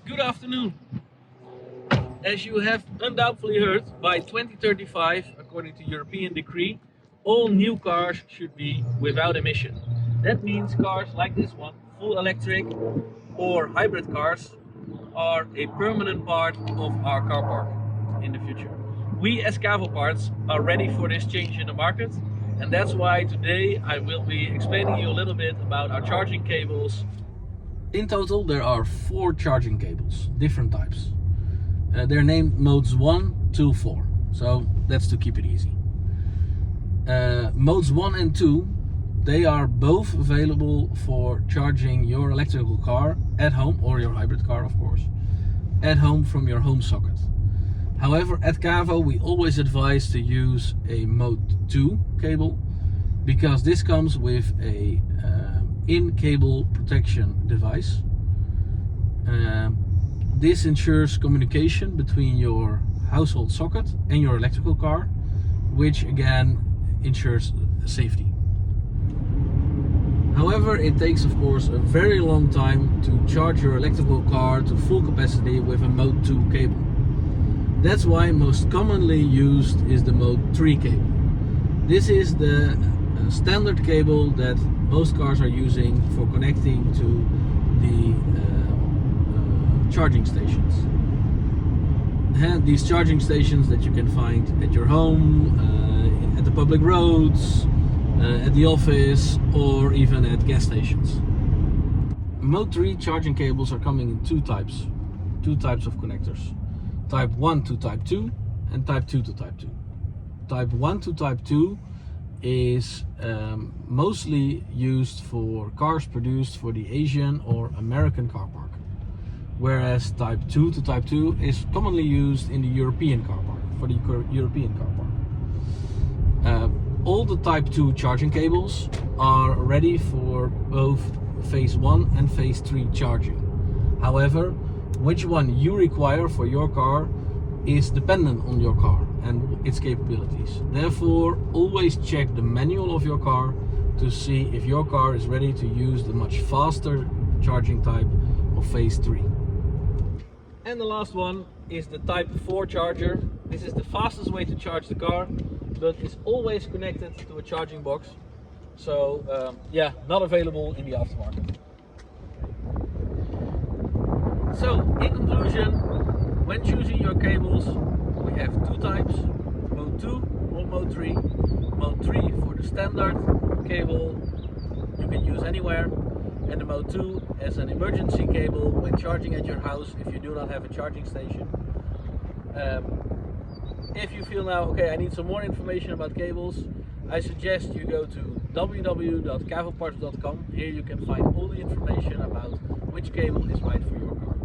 Good afternoon. As you have undoubtedly heard, by 2035, according to European decree, all new cars should be without emission. That means cars like this one, full electric or hybrid cars, are a permanent part of our car park in the future. We as Cavo Parts are ready for this change in the market, and that's why today I will be explaining you a little bit about our charging cables. In total there are 4 charging cables, different types. They're named modes 1, 2, 4, so that's to keep it easy. Modes 1 and 2, they are both available for charging your electrical car at home, or your hybrid car of course, at home from your home socket. However, at Cavo we always advise to use a mode 2 cable, because this comes with a in-cable protection device. This ensures communication between your household socket and your electrical car, which again ensures safety. However, it takes of course a very long time to charge your electrical car to full capacity with a mode 2 cable. That's why most commonly used is the mode 3 cable. This is the standard cable that most cars are using for connecting to the charging stations. And these charging stations that you can find at your home, at the public roads, at the office, or even at gas stations. Mode 3 charging cables are coming in two types of connectors. Type 1 to Type 2 and Type 2 to Type 2. Type 1 to Type 2 is mostly used for cars produced for the Asian or American car park, whereas Type 2 to Type 2 is commonly used in the European car park, for the European car park. All the Type 2 charging cables are ready for both phase 1 and phase 3 charging. However, which one you require for your car is dependent on your car and its capabilities. Therefore, always check the manual of your car to see if your car is ready to use the much faster charging type of phase 3. And the last one is the Type 4 charger. This is the fastest way to charge the car, but it's always connected to a charging box. So yeah, not available in the aftermarket. So in conclusion, when choosing your cables, we have 2 types, mode 2 or mode 3. Mode 3 for the standard cable you can use anywhere, and the mode 2 as an emergency cable when charging at your house if you do not have a charging station. If you feel now, okay, I need some more information about cables, I suggest you go to www.cavoparts.com. Here you can find all the information about which cable is right for your car.